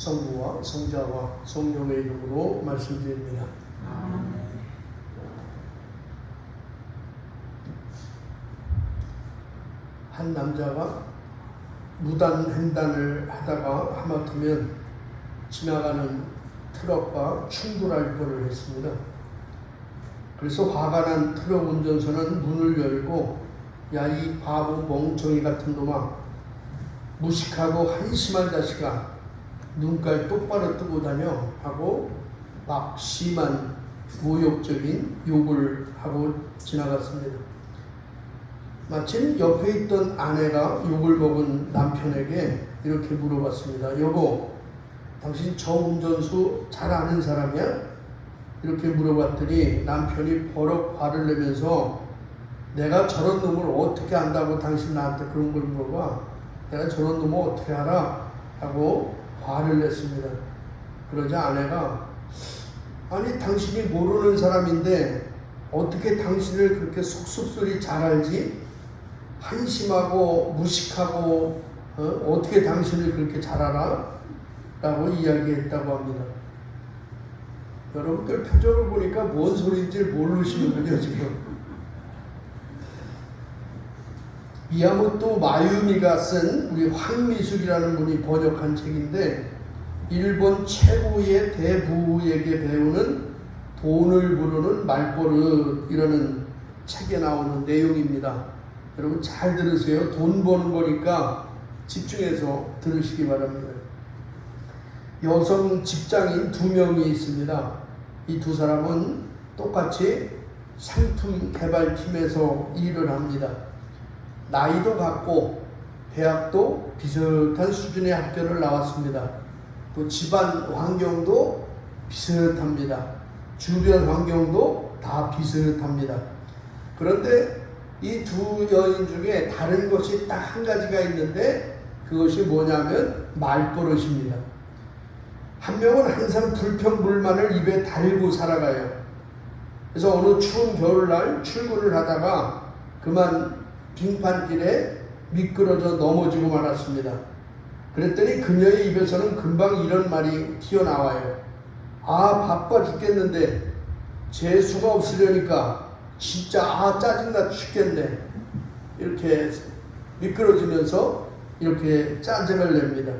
성부와 성자와 성령의 이름으로 말씀드립니다. 한 남자가 무단 횡단을 하다가 하마터면 지나가는 트럭과 충돌할 뻔을 했습니다. 그래서 화가 난 트럭 운전사는 문을 열고 야, 이 바보 멍청이 같은 놈아, 무식하고 한심한 자식아, 눈깔 똑바로 뜨고 다녀 하고 막 심한 모욕적인 욕을 하고 지나갔습니다. 마침 옆에 있던 아내가 욕을 먹은 남편에게 이렇게 물어봤습니다. 여보, 당신 저 운전수 잘 아는 사람이야? 이렇게 물어봤더니 남편이 버럭 화를 내면서 내가 저런 놈을 어떻게 안다고 당신 나한테 그런 걸 물어봐? 내가 저런 놈을 어떻게 알아? 하고 화를 냈습니다. 그러자 아내가 아니 당신이 모르는 사람인데 어떻게 당신을 그렇게 속속들이 잘 알지? 한심하고 무식하고 어떻게 당신을 그렇게 잘 알아? 라고 이야기했다고 합니다. 여러분들 표정을 보니까 뭔 소리인지 모르시는군요 지금. 미야모토 마유미가 쓴 우리 황미숙이라는 분이 번역한 책인데 일본 최고의 대부에게 배우는 돈을 부르는 말버릇이라는 책에 나오는 내용입니다. 여러분 잘 들으세요. 돈 버는 거니까 집중해서 들으시기 바랍니다. 여성 직장인 2명이 있습니다. 이 두 사람은 똑같이 상품 개발팀에서 일을 합니다. 나이도 같고 대학도 비슷한 수준의 학교를 나왔습니다. 또 집안 환경도 비슷합니다. 주변 환경도 다 비슷합니다. 그런데 이 두 여인 중에 다른 것이 딱 한 가지가 있는데 그것이 뭐냐면 말버릇입니다. 한 명은 항상 불평불만을 입에 달고 살아가요. 그래서 어느 추운 겨울날 출근을 하다가 그만 빙판길에 미끄러져 넘어지고 말았습니다. 그랬더니 그녀의 입에서는 금방 이런 말이 튀어나와요. 아, 바빠 죽겠는데 재수가 없으려니까 진짜 짜증나 죽겠네. 이렇게 미끄러지면서 이렇게 짜증을 냅니다.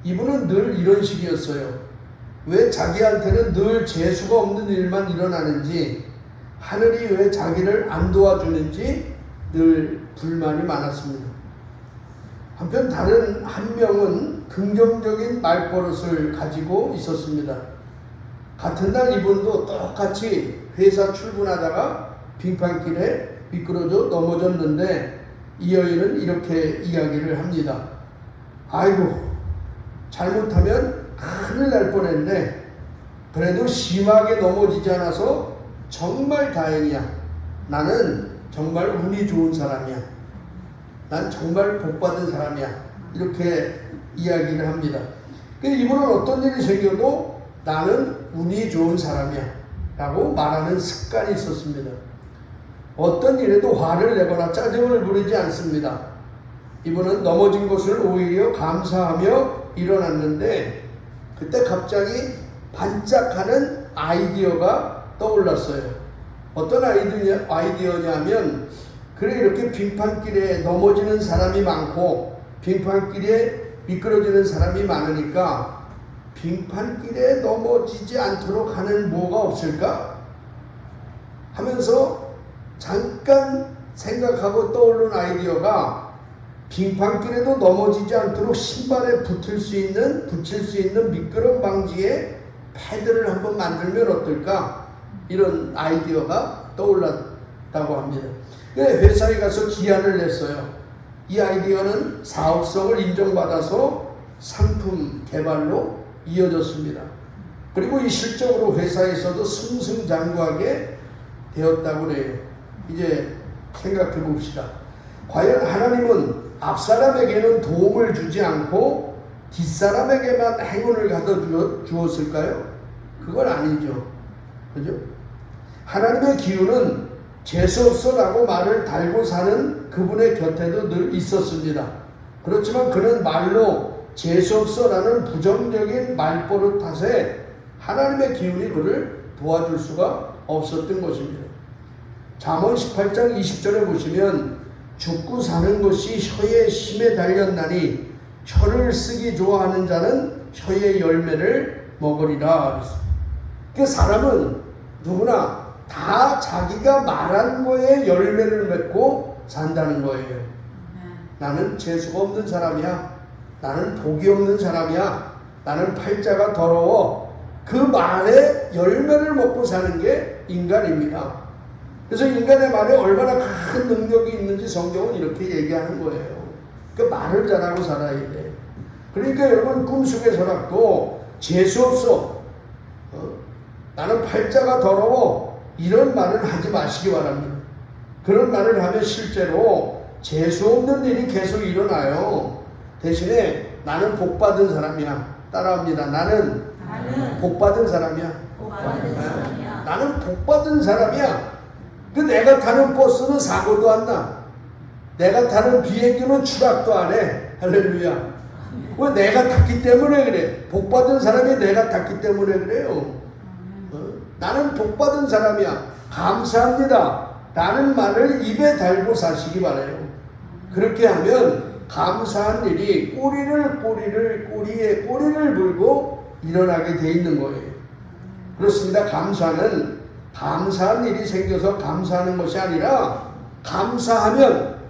이분은 늘 이런 식이었어요. 왜 자기한테는 늘 재수가 없는 일만 일어나는지, 하늘이 왜 자기를 안 도와주는지 늘 불만이 많았습니다. 한편 다른 한 명은 긍정적인 말버릇을 가지고 있었습니다. 같은 날 이분도 똑같이 회사 출근하다가 빙판길에 미끄러져 넘어졌는데 이 여인은 이렇게 이야기를 합니다. 아이고, 잘못하면 큰일 날 뻔했네. 그래도 심하게 넘어지지 않아서 정말 다행이야. 나는 정말 운이 좋은 사람이야. 난 정말 복받은 사람이야. 이렇게 이야기를 합니다. 이분은 어떤 일이 생겨도 나는 운이 좋은 사람이야 라고 말하는 습관이 있었습니다. 어떤 일에도 화를 내거나 짜증을 부리지 않습니다. 이분은 넘어진 것을 오히려 감사하며 일어났는데 그때 갑자기 반짝하는 아이디어가 떠올랐어요. 어떤 아이디어냐면 그래 이렇게 빙판길에 넘어지는 사람이 많고 빙판길에 미끄러지는 사람이 많으니까 빙판길에 넘어지지 않도록 하는 뭐가 없을까? 하면서 잠깐 생각하고 떠오른 아이디어가 빙판길에도 넘어지지 않도록 신발에 붙일 수 있는 미끄럼 방지에 패드를 한번 만들면 어떨까? 이런 아이디어가 떠올랐다고 합니다. 회사에 가서 기한을 냈어요. 이 아이디어는 사업성을 인정받아서 상품 개발로 이어졌습니다. 그리고 이 실적으로 회사에서도 승승장구하게 되었다고 해요. 이제 생각해 봅시다. 과연 하나님은 앞사람에게는 도움을 주지 않고 뒷사람에게만 행운을 가져 주었을까요? 그건 아니죠. 그죠? 하나님의 기운은 재수없어라고 말을 달고 사는 그분의 곁에도 늘 있었습니다. 그렇지만 그는 말로 재수없어라는 부정적인 말버릇 탓에 하나님의 기운이 그를 도와줄 수가 없었던 것입니다. 잠언 18장 20절에 보시면 죽고 사는 것이 혀의 힘에 달렸나니 혀를 쓰기 좋아하는 자는 혀의 열매를 먹으리라. 그 사람은 누구나 다 자기가 말한 거에 열매를 맺고 산다는 거예요. 나는 재수가 없는 사람이야. 나는 복이 없는 사람이야. 나는 팔자가 더러워. 그 말에 열매를 먹고 사는 게 인간입니다. 그래서 인간의 말에 얼마나 큰 능력이 있는지 성경은 이렇게 얘기하는 거예요. 그 말을 잘하고 살아야 돼. 그러니까 여러분 꿈속에서라도 재수없어. 나는 팔자가 더러워. 이런 말은 하지 마시기 바랍니다. 그런 말을 하면 실제로 재수없는 일이 계속 일어나요. 대신에 나는 복받은 사람이야. 따라합니다. 나는 복받은 사람이야. 나는 복받은 사람이야. 그 내가 타는 버스는 사고도 안 나. 내가 타는 비행기는 추락도 안 해. 할렐루야. 왜 내가 탔기 때문에 그래. 복받은 사람이 내가 탔기 때문에 그래요. 나는 복받은 사람이야. 감사합니다. 라는 말을 입에 달고 사시기 바라요. 그렇게 하면 감사한 일이 꼬리에 꼬리를 물고 일어나게 돼 있는 거예요. 그렇습니다. 감사한 일이 생겨서 감사하는 것이 아니라 감사하면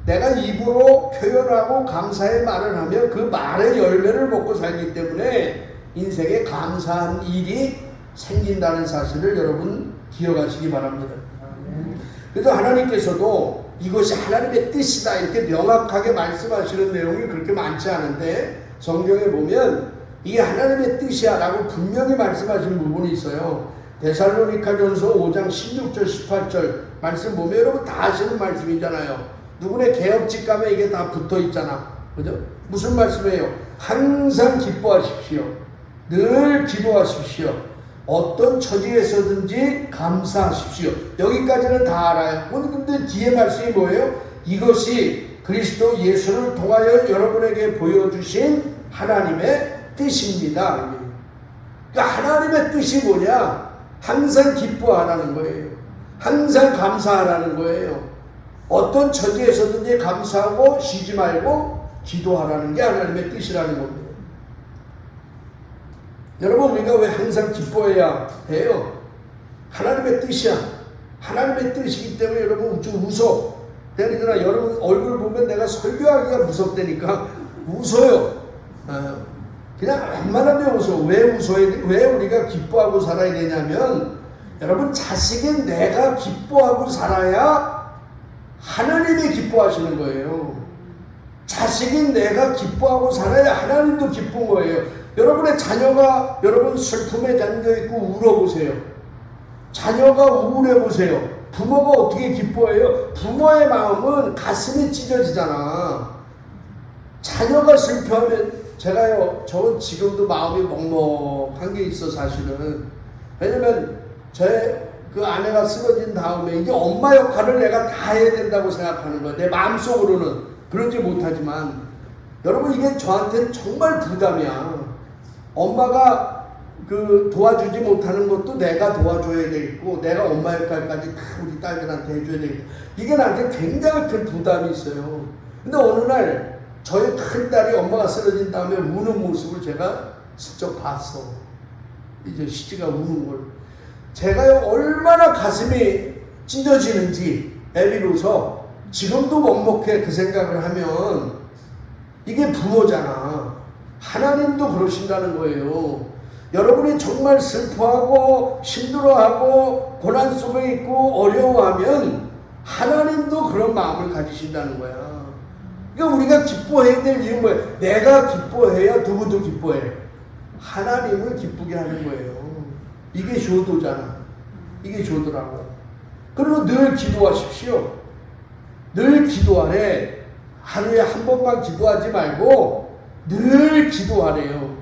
내가 입으로 표현하고 감사의 말을 하면 그 말의 열매를 먹고 살기 때문에 인생에 감사한 일이 생긴다는 사실을 여러분 기억하시기 바랍니다. 그래서 하나님께서도 이것이 하나님의 뜻이다 이렇게 명확하게 말씀하시는 내용이 그렇게 많지 않은데 성경에 보면 이게 하나님의 뜻이야 라고 분명히 말씀하신 부분이 있어요. 데살로니가전서 5장 16절 18절 말씀 보면 여러분 다 아시는 말씀이잖아요. 누구네 개업집 가면 이게 다 붙어 있잖아. 그죠? 무슨 말씀이에요? 항상 기뻐하십시오. 늘 기도하십시오. 어떤 처지에서든지 감사하십시오. 여기까지는 다 알아요. 근데 뒤에 말씀이 뭐예요? 이것이 그리스도 예수를 통하여 여러분에게 보여주신 하나님의 뜻입니다. 그러니까 하나님의 뜻이 뭐냐? 항상 기뻐하라는 거예요. 항상 감사하라는 거예요. 어떤 처지에서든지 감사하고 쉬지 말고 기도하라는 게 하나님의 뜻이라는 겁니다. 여러분 우리가 왜 항상 기뻐해야 해요? 하나님의 뜻이야. 하나님의 뜻이기 때문에 여러분 좀 웃어. 그러나 여러분 얼굴 보면 내가 설교하기가 무섭다니까 웃어요. 그냥 웬만하면 웃어. 왜 우리가 기뻐하고 살아야 되냐면 여러분 자식인 내가 기뻐하고 살아야 하나님이 기뻐하시는 거예요. 자식인 내가 기뻐하고 살아야 하나님도 기쁜 거예요. 여러분의 자녀가 여러분 슬픔에 잠겨있고 울어보세요. 자녀가 우울해보세요. 부모가 어떻게 기뻐해요? 부모의 마음은 가슴이 찢어지잖아. 자녀가 슬퍼하면 제가요, 저는 지금도 마음이 먹먹한 게 있어 사실은. 왜냐면 그 아내가 쓰러진 다음에 이제 엄마 역할을 내가 다 해야 된다고 생각하는 거야. 내 마음속으로는 그러지 못하지만 여러분 이게 저한테는 정말 부담이야. 엄마가 도와주지 못하는 것도 내가 도와줘야 되겠고 내가 엄마 역할까지 다 우리 딸들한테 해줘야 되겠고 이게 나한테 굉장히 큰 부담이 있어요. 근데 어느 날 저희 큰딸이 엄마가 쓰러진 다음에 우는 모습을 제가 슬쩍 봤어. 이제 시치가 우는 걸. 제가요 얼마나 가슴이 찢어지는지 애비로서 지금도 먹먹해 그 생각을 하면 이게 부모잖아. 하나님도 그러신다는 거예요. 여러분이 정말 슬퍼하고 힘들어하고 고난 속에 있고 어려워하면 하나님도 그런 마음을 가지신다는 거야. 그러니까 우리가 기뻐해야 될 이유는 뭐예요? 내가 기뻐해야 누구도 기뻐해. 하나님을 기쁘게 하는 거예요. 이게 효도잖아. 이게 효도라고. 그리고 늘 기도하십시오. 늘 기도하래. 하루에 한 번만 기도하지 말고 늘 기도하래요.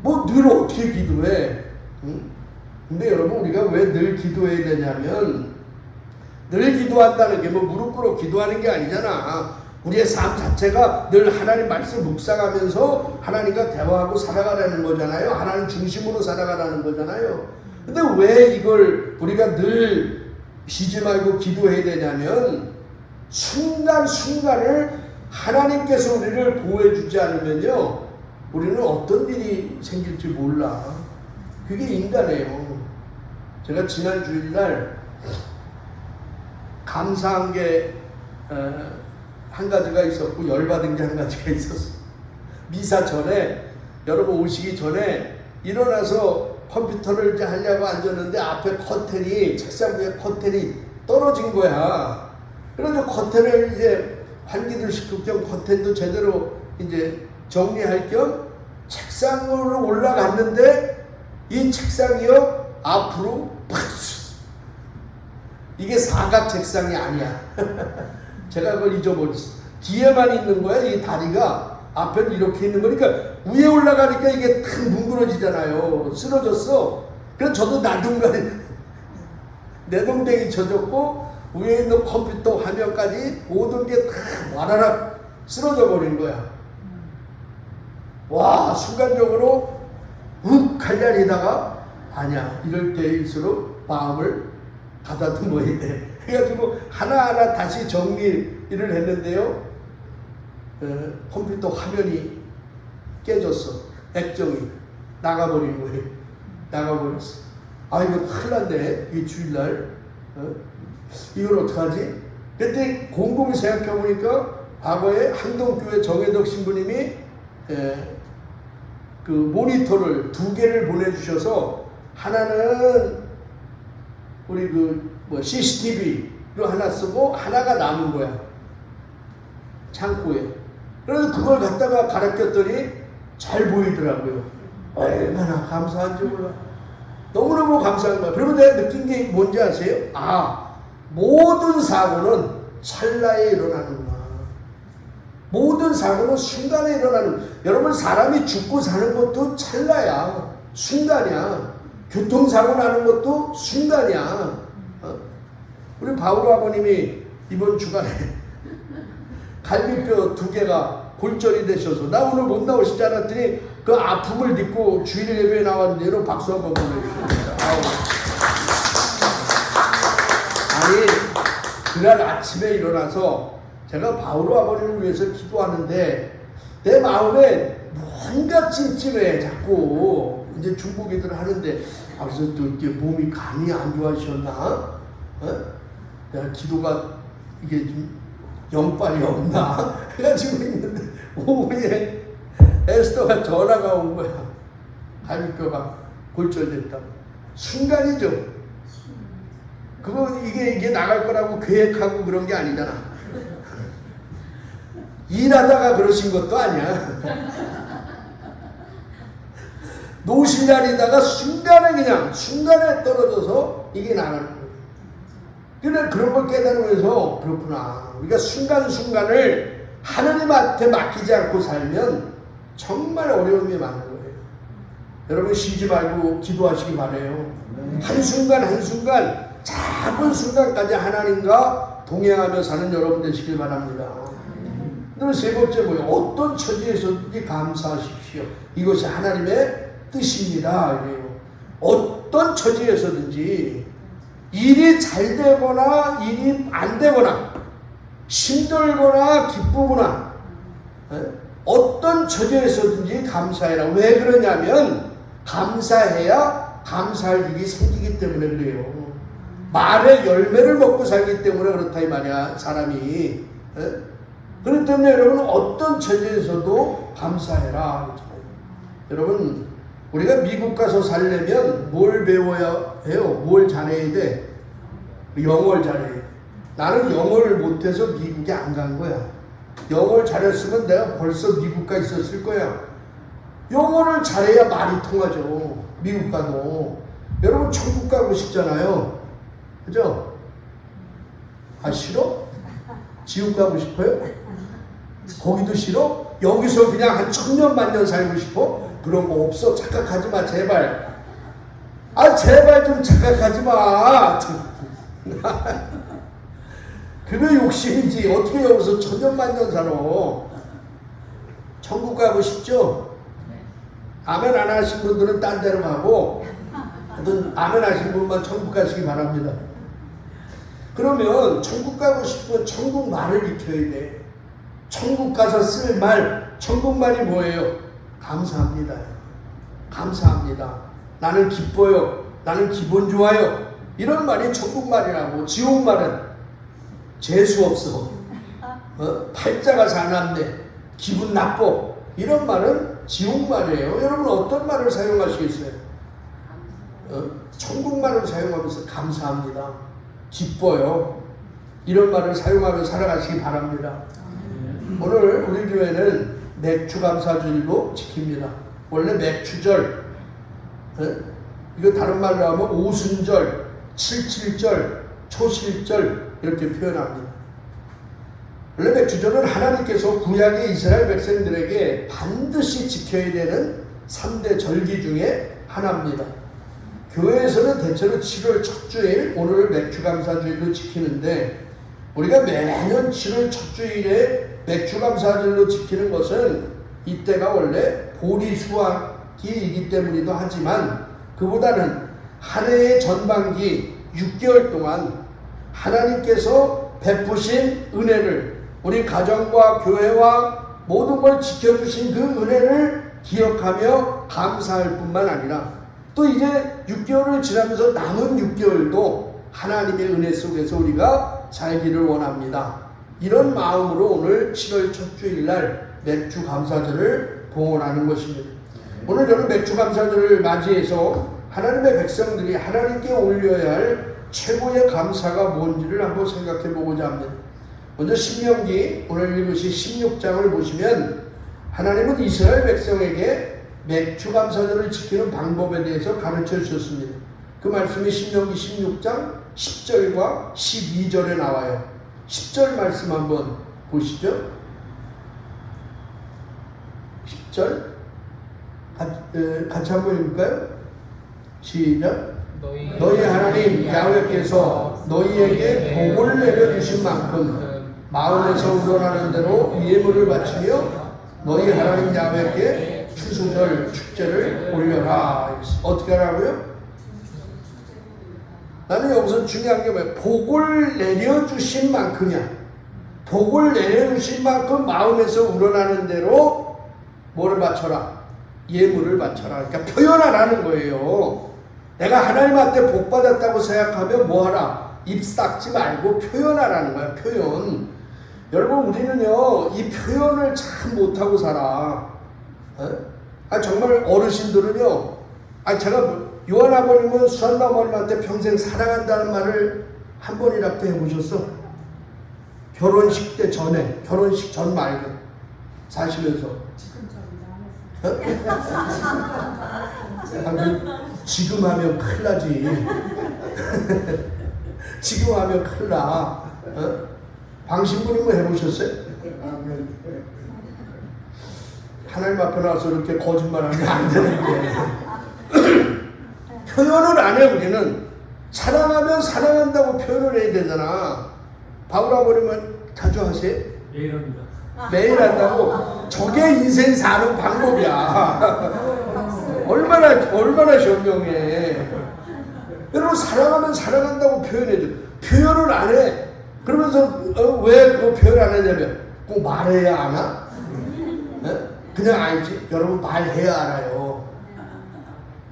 뭐 늘 어떻게 기도해? 응? 근데 여러분 우리가 왜 늘 기도해야 되냐면 늘 기도한다는 게 뭐 무릎 꿇어 기도하는 게 아니잖아. 우리의 삶 자체가 늘 하나님 말씀 묵상하면서 하나님과 대화하고 살아가라는 거잖아요. 하나님 중심으로 살아가라는 거잖아요. 근데 왜 이걸 우리가 늘 쉬지 말고 기도해야 되냐면 순간순간을 하나님께서 우리를 보호해 주지 않으면요 우리는 어떤 일이 생길지 몰라. 그게 인간이에요. 제가 지난 주일날 감사한 게 한 가지가 있었고 열받은 게 한 가지가 있었어. 미사 전에 여러분 오시기 전에 일어나서 컴퓨터를 이제 하려고 앉았는데 앞에 커튼이 책상 위에 커튼이 떨어진 거야. 그래서 커튼을 이제 환기를 시킬 겸 커튼도 제대로 이제 정리할 겸 책상으로 올라갔는데 이 책상이요 앞으로 팍 이게 사각 책상이 아니야. 제가 그걸 잊어버렸어. 뒤에만 있는 거야. 이 다리가 앞에는 이렇게 있는 거니까 위에 올라가니까 이게 탁 뭉그러지잖아요. 쓰러졌어. 그래서 저도 나중간에 내동댕이 젖었고 위에 있는 컴퓨터 화면까지 모든 게 다 와라락 쓰러져 버린 거야. 와 순간적으로 욱 갈려리다가 아니야 이럴 때일수록 마음을 가다듬어야 돼. 그래가지고 하나하나 다시 정리를 했는데요. 컴퓨터 화면이 깨졌어. 액정이 나가버린 거예요. 나가버렸어. 아 이거 큰일 났네. 이 주일날 이걸 어떡하지? 그때 곰곰이 생각해보니까 과거에 항동교회 정혜덕 신부님이 그 모니터를 2개를 보내주셔서 하나는 우리 CCTV로 하나 쓰고 하나가 남은 거야. 창고에. 그래서 그걸 갖다가 갈아 꼈더니 잘 보이더라고요. 얼마나 감사한지 몰라. 너무너무 감사한 거야. 그리고 내가 느낀 게 뭔지 아세요? 아, 모든 사고는 찰나에 일어나는구나. 모든 사고는 순간에 일어나는. 여러분 사람이 죽고 사는 것도 찰나야. 순간이야. 교통사고 나는 것도 순간이야. 우리 바울 아버님이 이번 주간에 갈비뼈 2개가 골절이 되셔서 나 오늘 못 나오시지 않았더니 그 아픔을 딛고 주일 예배에 나왔는데 여러분 박수 한번 보내주십니다. 아니 그날 아침에 일어나서 제가 바울 아버님을 위해서 기도하는데 내 마음에 뭔가 찜찜해 자꾸. 이제 중국인들 하는데 그래서 또 이게 몸이 간이 안 좋아지셨나? 내가 기도가 이게 좀 영빨이 없나? 해가지고 있는데 오후에 에스더가 전화가 온 거야. 갈비뼈가 골절됐다고. 순간이죠. 그거 이게 나갈 거라고 계획하고 그런 게 아니잖아. 일하다가 그러신 것도 아니야. 노신날이다가 순간에 떨어져서 이게 나가는 거예요. 그런데 그런 걸 깨달으면서 그렇구나. 우리가 순간순간을 하나님한테 맡기지 않고 살면 정말 어려움이 많은 거예요. 여러분 쉬지 말고 기도하시기 바라요. 한순간 작은 순간까지 하나님과 동행하며 사는 여러분 되시길 바랍니다. 그리고 세 번째 뭐예요? 어떤 처지에서든지 감사하십시오. 이것이 하나님의 뜻입니다. 어떤 처지에서든지 일이 잘 되거나 일이 안 되거나 힘들거나 기쁘거나 어떤 처지에서든지 감사해라. 왜 그러냐면 감사해야 감사할 일이 생기기 때문에 그래요. 말의 열매를 먹고 살기 때문에 그렇다 이 말이야 사람이. 그렇기 때문에 여러분 어떤 처지에서도 감사해라. 여러분 우리가 미국 가서 살려면 뭘 배워야 해요? 뭘 잘해야 돼? 영어를 잘해야 돼. 나는 영어를 못해서 미국에 안 간 거야. 영어를 잘했으면 내가 벌써 미국 가 있었을 거야. 영어를 잘해야 말이 통하죠. 미국 가도. 여러분 천국 가고 싶잖아요. 그죠? 아 싫어? 지옥 가고 싶어요? 거기도 싫어? 여기서 그냥 한 1000년 만년 살고 싶어? 그런 거 없어. 착각하지 마 제발. 아 제발 좀 착각하지 마. 그게 욕심이지. 어떻게 여기서 천년만년 살아. 천국 가고 싶죠? 아멘 안 하신 분들은 딴 데로 가고, 하여튼 아멘 하신 분만 천국 가시기 바랍니다. 그러면 천국 가고 싶으면 천국 말을 익혀야 돼. 천국 가서 쓸 말, 천국 말이 뭐예요? 감사합니다. 감사합니다. 나는 기뻐요. 나는 기분 좋아요. 이런 말이 천국 말이라고. 지옥 말은 재수 없어. 팔자가 사납네. 기분 나빠. 이런 말은 지옥 말이에요. 여러분 어떤 말을 사용하시겠어요? 천국 말을 사용하면서 감사합니다. 기뻐요. 이런 말을 사용하며 살아가시기 바랍니다. 오늘 우리 교회는 맥주감사주일도 지킵니다. 원래 맥주절, 이거 다른 말로 하면 오순절, 칠칠절, 초실절 이렇게 표현합니다. 원래 맥주절은 하나님께서 구약의 이스라엘 백성들에게 반드시 지켜야 되는 3대 절기 중에 하나입니다. 교회에서는 대체로 7월 첫 주일, 오늘 맥주감사주일로 지키는데, 우리가 매년 7월 첫 주일에 맥주감사주일로 지키는 것은 이때가 원래 보리 수확기이기 때문이기도 하지만, 그보다는 한 해의 전반기 6개월 동안 하나님께서 베푸신 은혜를, 우리 가정과 교회와 모든 걸 지켜주신 그 은혜를 기억하며 감사할 뿐만 아니라, 또 이제 6개월을 지나면서 남은 6개월도 하나님의 은혜 속에서 우리가 살기를 원합니다. 이런 마음으로 오늘 7월 첫 주일날 맥주 감사절을 봉헌하는 것입니다. 오늘 저는 맥주 감사절을 맞이해서 하나님의 백성들이 하나님께 올려야 할 최고의 감사가 뭔지를 한번 생각해 보고자 합니다. 먼저 신명기 오늘 읽으신 16장을 보시면 하나님은 이스라엘 백성에게 맥주 감사절을 지키는 방법에 대해서 가르쳐 주셨습니다. 그 말씀이 신명기 16장 10절과 12절에 나와요. 10절 말씀 한번 보시죠. 10절 같이 한번 읽을까요? 시작. 너희 하나님 야훼께서 너희에게 복을 내려주신 만큼 마음에서 우러나는 대로 예물을 바치며 너희 하나님 야훼께 추수절 축제를 올려라. 어떻게 하라고요? 나는 여기서 중요한 게 뭐예요? 복을 내려주신 만큼이야. 복을 내려주신 만큼 마음에서 우러나는 대로 뭐를 바쳐라? 예물을 바쳐라. 그러니까 표현하라는 거예요. 내가 하나님한테 복 받았다고 생각하면 뭐하라? 입 싹지 말고 표현하라는 거야. 표현. 여러분 우리는요 이 표현을 참 못하고 살아. 정말 어르신들은요, 제가 요한 아버님은 수산마 어머님한테 평생 사랑한다는 말을 한 번이라도 해보셨어? 결혼식 때 전에, 결혼식 전 말고 사시면서. 지금 하면 큰일 나지. 지금 하면 큰일 나. 방신부님은 해보셨어요? 하나님 앞에 나와서 이렇게 거짓말하면 안 되는데. 표현을 안 해. 우리는 사랑하면 사랑한다고 표현을 해야 되잖아. 바울 아버님은 자주 하세요? 매일 합니다. 매일 한다고? 저게 인생 사는 방법이야. 얼마나 현명해. 여러분 사랑하면 사랑한다고 표현해줘. 표현을 안 해. 그러면서 왜 그 표현 안 하냐면 꼭 말해야 하나? 그냥 알지. 여러분 말해야 알아요.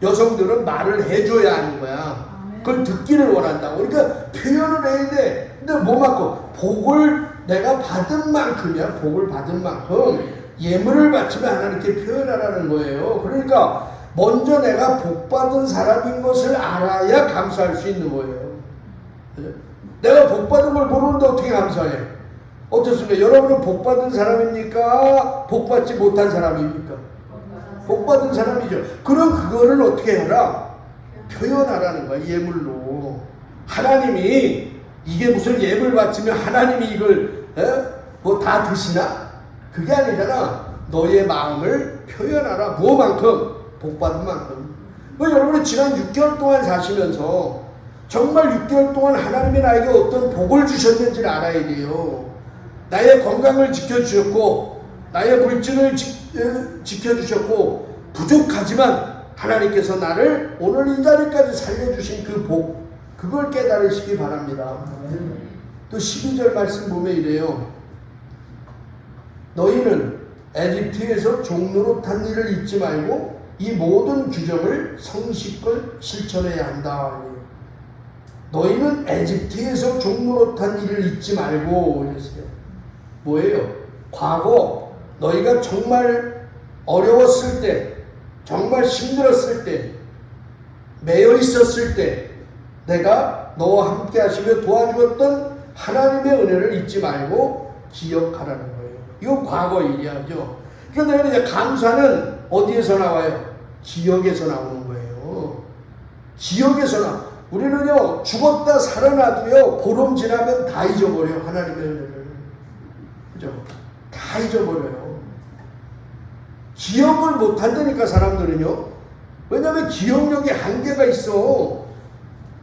여성들은 말을 해줘야 하는 거야. 그걸 듣기를 원한다고. 그러니까 표현을 해야 돼. 근데 뭐만큼? 복을 내가 받은 만큼이야. 복을 받은 만큼 예물을 바치면 하나님께 표현하라는 거예요. 그러니까 먼저 내가 복 받은 사람인 것을 알아야 감사할 수 있는 거예요. 내가 복 받은 걸 모르는데 어떻게 감사해? 어떻습니까? 여러분은 복 받은 사람입니까? 복 받지 못한 사람입니까? 복 받은 사람이죠. 그럼 그거를 어떻게 해라? 표현하라는 거야. 예물로. 하나님이 이게 무슨 예물 바치면 하나님이 이걸 뭐 다 드시나? 그게 아니잖아. 너의 마음을 표현하라. 무엇만큼? 복 받은 만큼. 여러분이 지난 6개월 동안 사시면서 정말 6개월 동안 하나님이 나에게 어떤 복을 주셨는지를 알아야 돼요. 나의 건강을 지켜주셨고 나의 물질을 지켜주셨고 부족하지만 하나님께서 나를 오늘 이 자리까지 살려주신 그 복, 그걸 깨달으시기 바랍니다. 또 12절 말씀 보면 이래요. 너희는 에집트에서 종로로 탄 일을 잊지 말고 이 모든 규정을 성실껏 실천해야 한다. 너희는 에집트에서 종로로 탄 일을 잊지 말고 이랬어요. 뭐예요? 과거 너희가 정말 어려웠을 때, 정말 힘들었을 때, 매여 있었을 때 내가 너와 함께 하시며 도와주었던 하나님의 은혜를 잊지 말고 기억하라는 거예요. 이건 과거 일이야죠. 그런데 이제 감사는 어디에서 나와요? 기억에서 나오는 거예요. 기억에서 나. 우리는요 죽었다 살아나도요 보름 지나면 다 잊어버려요. 하나님의 은혜를. 그죠? 다 잊어버려요. 기억을 못한다니까 사람들은요. 왜냐하면 기억력에 한계가 있어.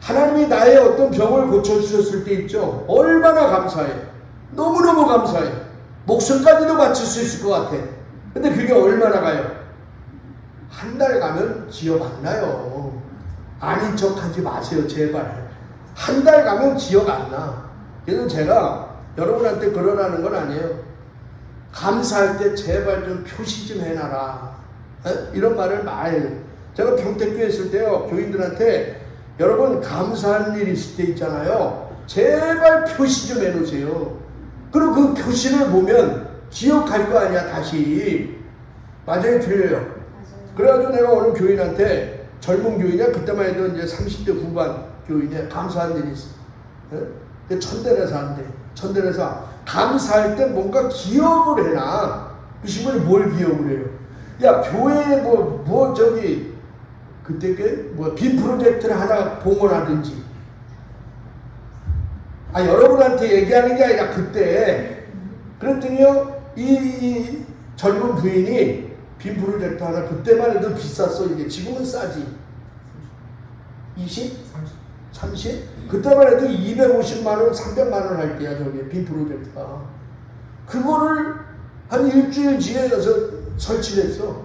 하나님이 나의 어떤 병을 고쳐주셨을 때 있죠. 얼마나 감사해. 너무너무 감사해. 목숨까지도 바칠 수 있을 것 같아. 근데 그게 얼마나 가요? 한 달 가면 기억 안 나요. 아닌 척 하지 마세요 제발. 한 달 가면 기억 안 나. 그래서 제가 여러분한테 그러라는 건 아니에요. 감사할 때 제발 좀 표시 좀 해놔라. 이런 말을 많이. 제가 평택교회 있을 때요 교인들한테 여러분 감사한 일 있을 때 있잖아요. 제발 표시 좀 해놓으세요. 그리고 그 표시를 보면 기억할 거 아니야 다시. 맞아요 틀려요? 그래가지고 내가 어느 교인한테 젊은 교인이야 그때만 해도 이제 30대 후반 교인이야 감사한 일이 있어. 천대에서 한대. 천대에서 감사할 때 뭔가 기억을 해놔. 그 신분이 뭘 기억을 해요? 야 교회에 뭐 저기 그때 빔 프로젝트를 하나 봉헌하든지. 여러분한테 얘기하는 게 아니라 그때. 그랬더니요 이 젊은 부인이 빔 프로젝트 하나 그때만 해도 비쌌어. 이게 지금은 싸지. 20? 30? 그때만 해도 250만원 300만원 할 때야 저게 빔 프로젝트가. 그거를 한 일주일 뒤에 가서 설치를 했어.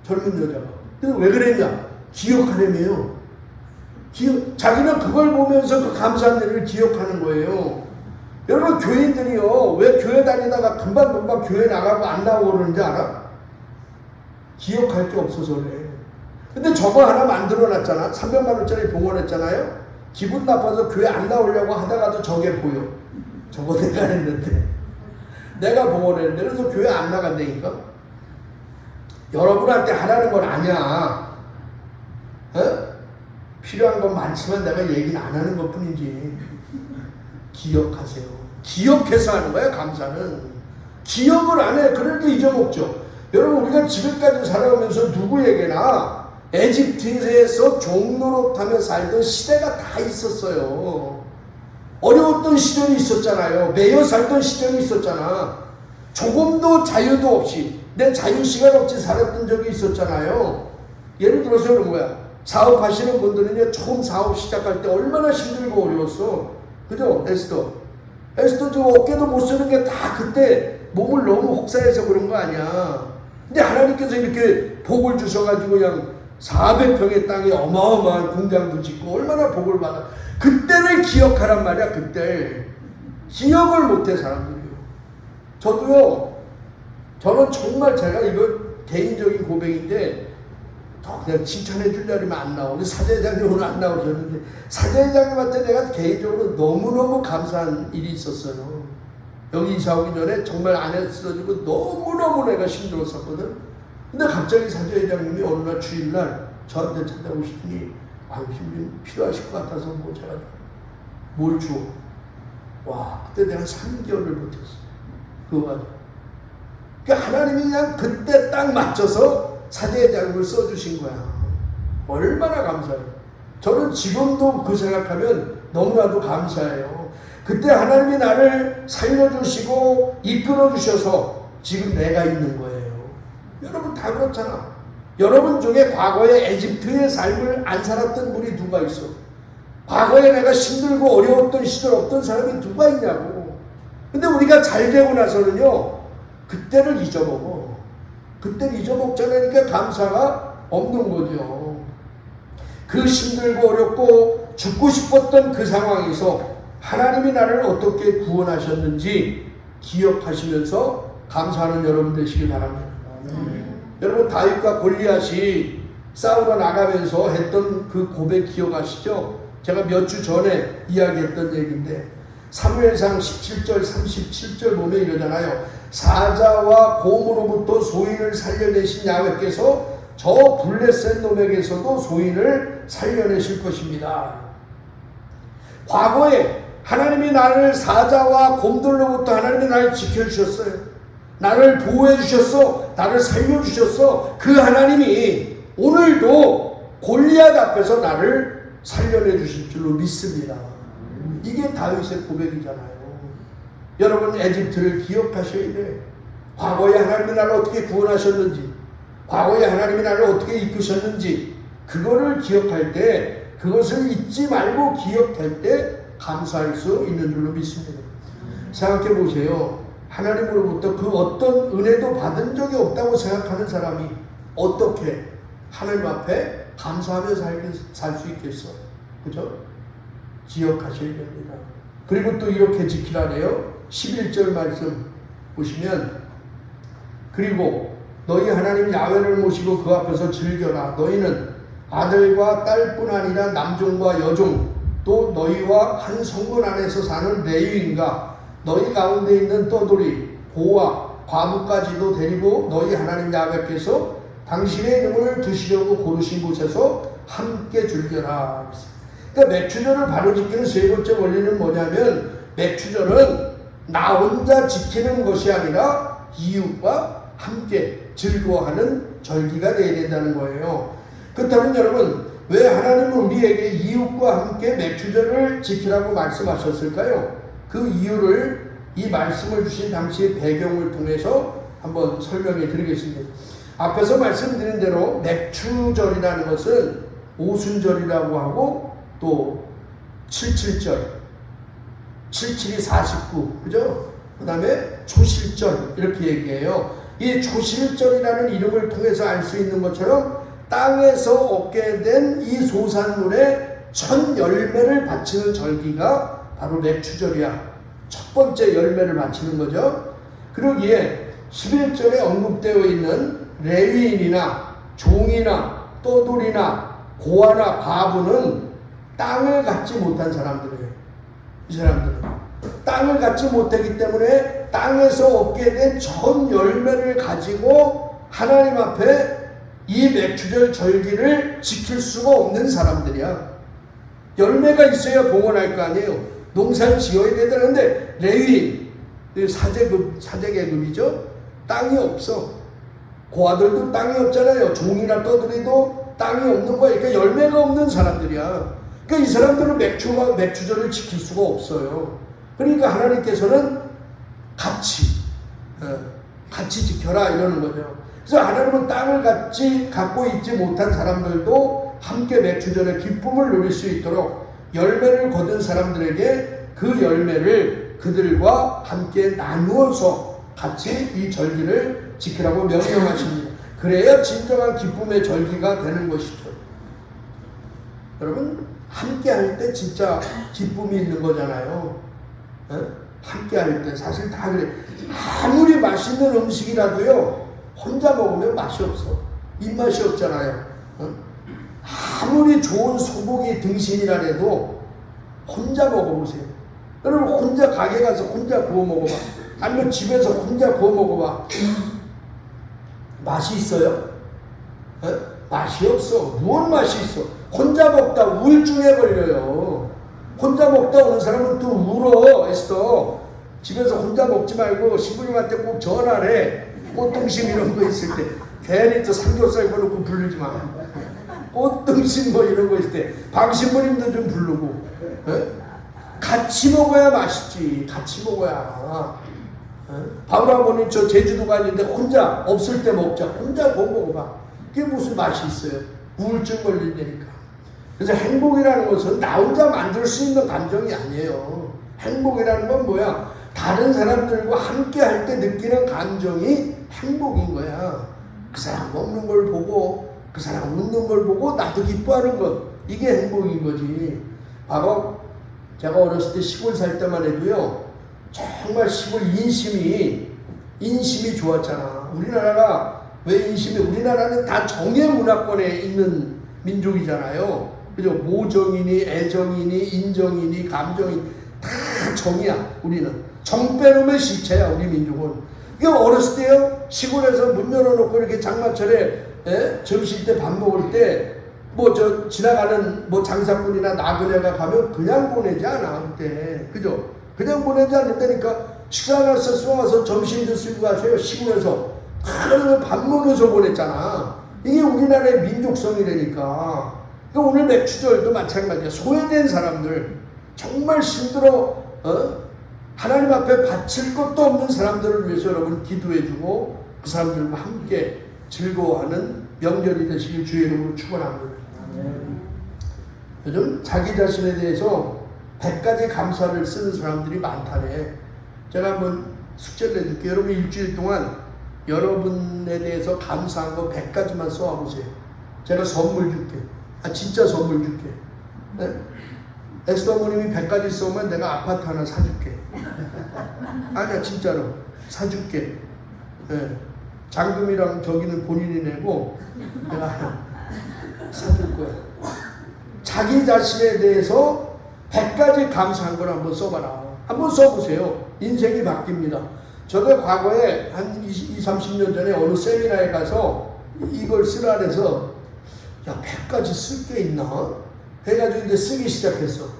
젊은 여자가. 근데 왜 그랬냐? 기억하려며요. 자기는 그걸 보면서 그 감사한 일을 기억하는 거예요. 여러분 교인들이요 왜 교회 다니다가 금방 교회 나가고 안 나오고 그러는지 알아? 기억할 게 없어서 그래. 근데 저거 하나 만들어 놨잖아. 300만원짜리 봉헌했잖아요. 기분 나빠서 교회 안 나오려고 하다가도 저게 보여. 저거 내가 했는데. 내가 봉헌했는데. 그래서 교회 안 나간다니까. 여러분한테 하라는 건 아니야. 필요한 건 많지만 내가 얘기는 안 하는 것 뿐이지. 기억하세요. 기억해서 하는 거야 감사는. 기억을 안 해. 그러니까 잊어먹죠. 여러분 우리가 지금까지 살아오면서 누구에게나 에집트에서 종노릇하며 살던 시대가 다 있었어요. 어려웠던 시절이 있었잖아요. 매여 살던 시절이 있었잖아. 조금도 자유도 없이 내 자유시간 없이 살았던 적이 있었잖아요. 예를 들어서 그런 거야. 사업하시는 분들은요 처음 사업 시작할 때 얼마나 힘들고 어려웠어. 그죠? 에스더 지금 어깨도 못 쓰는 게 다 그때 몸을 너무 혹사해서 그런 거 아니야. 근데 하나님께서 이렇게 복을 주셔가지고 그냥 400평의 땅에 어마어마한 공장도 짓고 얼마나 복을 받아. 그때를 기억하란 말이야. 그때 기억을 못해 사람들이요. 저는 정말 제가 이거 개인적인 고백인데 그냥 칭찬해 주려면 안 나오고 우리 사제회장님 오늘 안 나오셨는데 사제회장님한테 내가 개인적으로 너무너무 감사한 일이 있었어요. 여기 이사 오기 전에 정말 안에 쓰러지고 너무너무 내가 힘들었었거든. 근데 갑자기 사제회장님이 어느 날 주일날 저한테 찾아오시더니 힘이 필요하실 것 같아서 뭐 제가 뭘 줘. 와 그때 내가 3개월을 못했어. 그거 가지고. 그러니까 하나님이 그냥 그때 딱 맞춰서 사제회장님을 써주신 거야. 얼마나 감사해요. 저는 지금도 그 생각하면 너무나도 감사해요. 그때 하나님이 나를 살려주시고 이끌어주셔서 지금 내가 있는 거예요. 여러분 다 그렇잖아. 여러분 중에 과거에 에집트의 삶을 안 살았던 분이 누가 있어? 과거에 내가 힘들고 어려웠던 시절 없던 사람이 누가 있냐고. 근데 우리가 잘 되고 나서는요, 그때를 잊어먹어. 그때를 잊어먹자니까 감사가 없는 거죠. 그 힘들고 어렵고 죽고 싶었던 그 상황에서 하나님이 나를 어떻게 구원하셨는지 기억하시면서 감사하는 여러분 되시길 바랍니다. 여러분, 다윗과 골리앗이 싸우러 나가면서 했던 그 고백 기억하시죠? 제가 몇 주 전에 이야기했던 얘기인데, 사무엘상 17절 37절 보면 이러잖아요. 사자와 곰으로부터 소인을 살려내신 야훼께서 저 블레셋 놈에게서도 소인을 살려내실 것입니다. 과거에 하나님이 나를 사자와 곰들로부터 하나님이 나를 지켜주셨어요. 나를 보호해 주셨어. 나를 살려주셨어. 그 하나님이 오늘도 골리앗 앞에서 나를 살려내 주실 줄로 믿습니다. 이게 다윗의 고백이잖아요. 여러분, 에집트를 기억하셔야 돼. 과거에 하나님이 나를 어떻게 구원하셨는지, 과거에 하나님이 나를 어떻게 이끄셨는지, 그거를 기억할 때, 그것을 잊지 말고 기억할 때 감사할 수 있는 줄로 믿습니다. 생각해 보세요. 하나님으로부터 그 어떤 은혜도 받은 적이 없다고 생각하는 사람이 어떻게 하나님 앞에 감사하며 살 수 있겠어? 그죠? 기억하셔야 됩니다. 그리고 또 이렇게 지키라네요. 11절 말씀 보시면, 그리고 너희 하나님 야훼를 모시고 그 앞에서 즐겨라. 너희는 아들과 딸뿐 아니라 남종과 여종, 또 너희와 한 성문 안에서 사는 레위인과 너희 가운데 있는 떠돌이, 고아, 과부까지도 데리고 너희 하나님 야훼께서 당신의 이름을 두시려고 고르신 곳에서 함께 즐겨라. 그러니까 맥추절을 바로 지키는 세 번째 원리는 뭐냐면, 맥추절은 나 혼자 지키는 것이 아니라 이웃과 함께 즐거워하는 절기가 되어야 된다는 거예요. 그렇다면 여러분, 왜 하나님은 우리에게 이웃과 함께 맥추절을 지키라고 말씀하셨을까요? 그 이유를 이 말씀을 주신 당시의 배경을 통해서 한번 설명해 드리겠습니다. 앞에서 말씀드린 대로 맥추절이라는 것은 오순절이라고 하고, 또 77절, 77이 49, 그죠? 그 다음에 초실절, 이렇게 얘기해요. 이 초실절이라는 이름을 통해서 알 수 있는 것처럼 땅에서 얻게 된 이 소산물의 첫 열매를 바치는 절기가 바로 맥추절이야. 첫 번째 열매를 바치는 거죠. 그러기에 11절에 언급되어 있는 레위인이나 종이나 떠돌이나 고아나 과부는 땅을 갖지 못한 사람들이에요. 이 사람들은 땅을 갖지 못하기 때문에 땅에서 얻게 된 첫 열매를 가지고 하나님 앞에 이 맥추절 절기를 지킬 수가 없는 사람들이야. 열매가 있어야 봉헌할 거 아니에요. 농사를 지어야 되는데 레위인, 사제계급이죠. 땅이 없어. 고아들도 땅이 없잖아요. 종이나 떠들이도 땅이 없는 거야. 그러니까 열매가 없는 사람들이야. 그러니까 이 사람들은 맥추절을 지킬 수가 없어요. 그러니까 하나님께서는 같이 지켜라 이러는 거죠. 그래서 하나님은 땅을 갖고 있지 못한 사람들도 함께 맥추절의 기쁨을 누릴 수 있도록 열매를 거둔 사람들에게 그 열매를 그들과 함께 나누어서 같이 이 절기를 지키라고 명령하십니다. 그래야 진정한 기쁨의 절기가 되는 것이죠. 여러분, 함께 할 때 진짜 기쁨이 있는 거잖아요. 함께 할 때 사실 다 그래. 아무리 맛있는 음식이라도요, 혼자 먹으면 맛이 없어. 입맛이 없잖아요. 아무리 좋은 소고기 등심이라 해도 혼자 먹어보세요. 여러분, 혼자 가게 가서 혼자 구워 먹어봐. 아니면 집에서 혼자 구워 먹어봐. 맛이 있어요? 맛이 없어. 무슨 맛이 있어? 혼자 먹다 우울증에 걸려요. 혼자 먹다 오는 사람은 또 울어. 애써. 집에서 혼자 먹지 말고 신부님한테 꼭 전화를 해. 꽃등심 이런 거 있을 때 괜히 또 삼겹살 걸놓고 부르지 마. 꽃등심 뭐 이런 거 있을 때 방신부님도 좀 부르고. 같이 먹어야 맛있지. 같이 먹어야. 바울 아버님 저 제주도 가는데 혼자 없을 때 먹자. 혼자 구워 먹어봐. 그게 무슨 맛이 있어요? 우울증 걸린다니까. 그래서 행복이라는 것은 나 혼자 만들 수 있는 감정이 아니에요. 행복이라는 건 뭐야? 다른 사람들과 함께 할 때 느끼는 감정이 행복인 거야. 그 사람 먹는 걸 보고, 그 사람 웃는 걸 보고 나도 기뻐하는 것. 이게 행복인 거지. 바로 제가 어렸을 때 시골 살 때만 해도요, 정말 시골 인심이 좋았잖아. 우리나라가 왜 우리나라는 다 정의 문화권에 있는 민족이잖아요. 그죠? 모정이니, 애정이니, 인정이니, 감정이니, 다 정이야, 우리는. 정 빼놓으면 시체야, 우리 민족은. 그러니까 어렸을 때요, 시골에서 문 열어놓고 이렇게 장마철에, 점심 때 밥 먹을 때, 지나가는 장사꾼이나 나그네가 가면 그냥 보내지 않아, 그때. 그죠? 그냥 보내지 않는다니까, 식사하면서 쏘아서 점심 드시고 가세요, 시골에서. 그러면 밥 먹여서 보냈잖아. 이게 우리나라의 민족성이라니까. 그러니까 오늘 맥추절도 마찬가지야. 소외된 사람들, 정말 힘들어, 하나님 앞에 바칠 것도 없는 사람들을 위해서 여러분 기도해주고 그 사람들과 함께 즐거워하는 명절이 되시길 주의 이름으로 축원합니다. 요즘 자기 자신에 대해서 100가지 감사를 쓰는 사람들이 많다네. 제가 한번 숙제를 해줄게요. 여러분 일주일 동안 여러분에 대해서 감사한 거 100가지만 써와보세요. 제가 선물 줄게. 진짜 선물 줄게. 네? 에스더 어머님이 100가지 써오면 내가 아파트 하나 사줄게. 아니야, 진짜로 사줄게. 네. 잔금이랑 저기는 본인이 내고 내가 사줄 거야. 자기 자신에 대해서 100가지 감사한 걸 한번 써봐라. 한번 써보세요. 인생이 바뀝니다. 저도 과거에 한 20-30년 전에 어느 세미나에 가서 이걸 쓰라 그래서 야, 100가지 쓸 게 있나? 해가지고 이제 쓰기 시작했어.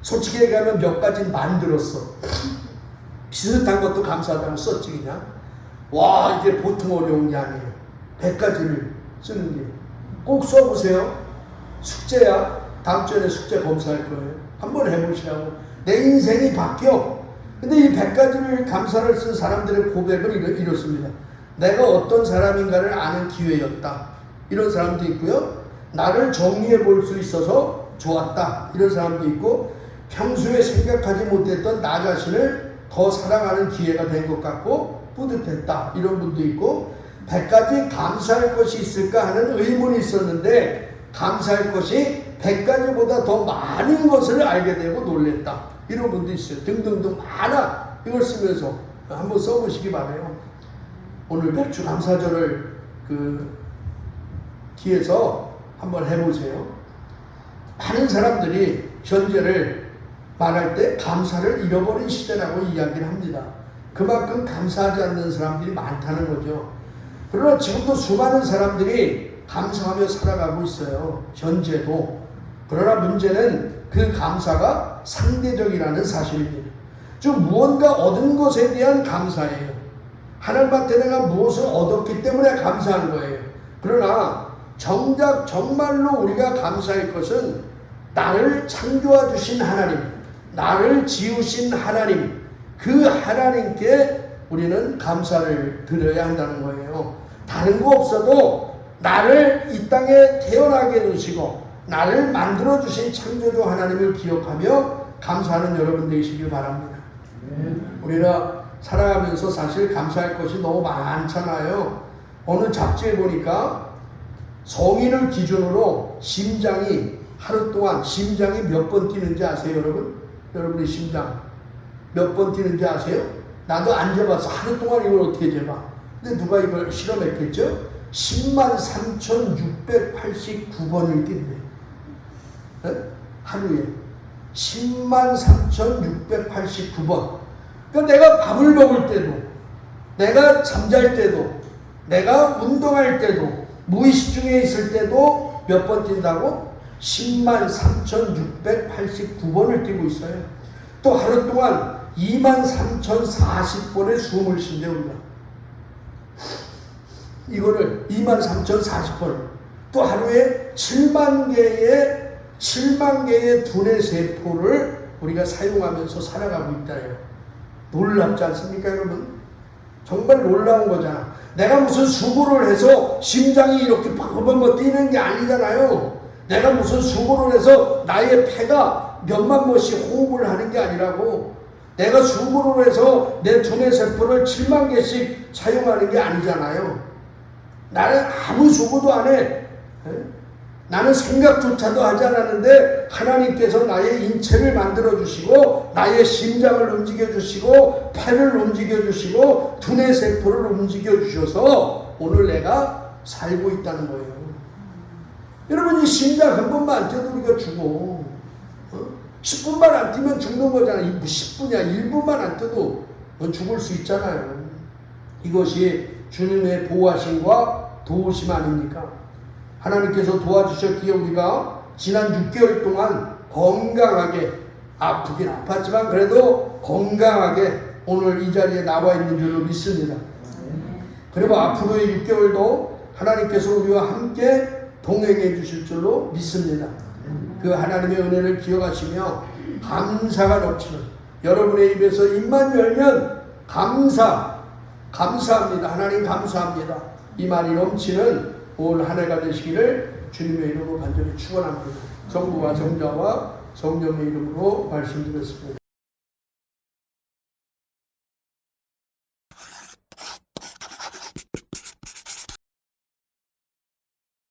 솔직히 얘기하면 몇 가지는 만들었어. 비슷한 것도 감사하다고 썼지 그냥. 와, 이게 보통 어려운 게 아니에요. 100가지를 쓰는 게. 꼭 써보세요. 숙제야. 다음 주에 숙제 검사할 거예요. 한번 해보시라고. 내 인생이 바뀌어. 근데 이 100가지를 감사를 쓴 사람들의 고백은 이렇습니다. 내가 어떤 사람인가를 아는 기회였다. 이런 사람도 있고요. 나를 정리해 볼 수 있어서 좋았다. 이런 사람도 있고, 평소에 생각하지 못했던 나 자신을 더 사랑하는 기회가 된 것 같고 뿌듯했다. 이런 분도 있고, 100가지 감사할 것이 있을까 하는 의문이 있었는데 감사할 것이 100가지보다 더 많은 것을 알게 되고 놀랬다. 이런 분도 있어요. 등등등 많아. 이걸 쓰면서 한번 써보시기 바라요. 오늘 백주 감사절을 기해서 한번 해보세요. 많은 사람들이 현재를 말할 때 감사를 잃어버린 시대라고 이야기를 합니다. 그만큼 감사하지 않는 사람들이 많다는 거죠. 그러나 지금도 수많은 사람들이 감사하며 살아가고 있어요. 현재도. 그러나 문제는 그 감사가 상대적이라는 사실입니다. 즉 무언가 얻은 것에 대한 감사예요. 하나님한테 내가 무엇을 얻었기 때문에 감사한 거예요. 그러나 정작 정말로 우리가 감사할 것은 나를 창조해 주신 하나님, 나를 지으신 하나님, 그 하나님께 우리는 감사를 드려야 한다는 거예요. 다른 거 없어도 나를 이 땅에 태어나게 해주시고 나를 만들어주신 창조주 하나님을 기억하며 감사하는 여러분 되시길 바랍니다. 우리가 살아가면서 사실 감사할 것이 너무 많잖아요. 어느 잡지에 보니까 성인을 기준으로 심장이 하루 동안 심장이 몇 번 뛰는지 아세요, 여러분? 여러분의 심장 몇 번 뛰는지 아세요? 나도 안 재봤어. 하루 동안 이걸 어떻게 재봐? 근데 누가 이걸 실험했겠죠? 103,689번을 뛴대. 하루에 103,689번. 그러니까 내가 밥을 먹을 때도, 내가 잠잘 때도, 내가 운동할 때도, 무의식 중에 있을 때도 몇 번 뛴다고? 103,689번을 뛰고 있어요. 또 하루 동안 23,040번의 숨을 쉰대 우리가. 이거를 23,040번. 또 하루에 7만 개의 두뇌 세포를 우리가 사용하면서 살아가고 있다요. 놀랍지 않습니까, 여러분? 정말 놀라운 거잖아. 내가 무슨 수고를 해서 심장이 이렇게 팍팍 뛰는 게 아니잖아요. 내가 무슨 수고를 해서 나의 폐가 몇만 번씩 호흡을 하는 게 아니라고. 내가 수고를 해서 내 두뇌 세포를 7만 개씩 사용하는 게 아니잖아요. 나는 아무 수고도 안 해. 나는 생각조차도 하지 않았는데 하나님께서 나의 인체를 만들어 주시고 나의 심장을 움직여 주시고 폐를 움직여 주시고 두뇌 세포를 움직여 주셔서 오늘 내가 살고 있다는 거예요. 여러분, 이 심장 한 번만 안 뛰어도 우리가 죽어. 10분만 안 뛰면 죽는 거잖아. 10분이야 1분만 안 뛰어도 죽을 수 있잖아요. 이것이 주님의 보호하심과 도우심 아닙니까? 하나님께서 도와주셨기에 우리가 지난 6개월 동안 건강하게, 아프긴 아팠지만 그래도 건강하게 오늘 이 자리에 나와 있는 줄로 믿습니다. 그리고 앞으로의 6개월도 하나님께서 우리와 함께 동행해 주실 줄로 믿습니다. 그 하나님의 은혜를 기억하시며 감사가 넘치는 여러분의 입에서 입만 열면 감사합니다. 하나님 감사합니다. 이 말이 넘치는 올 한 해가 되시기를 주님의 이름으로 간절히 축원합니다. 성부와 성자와 성령의 이름으로 말씀드렸습니다.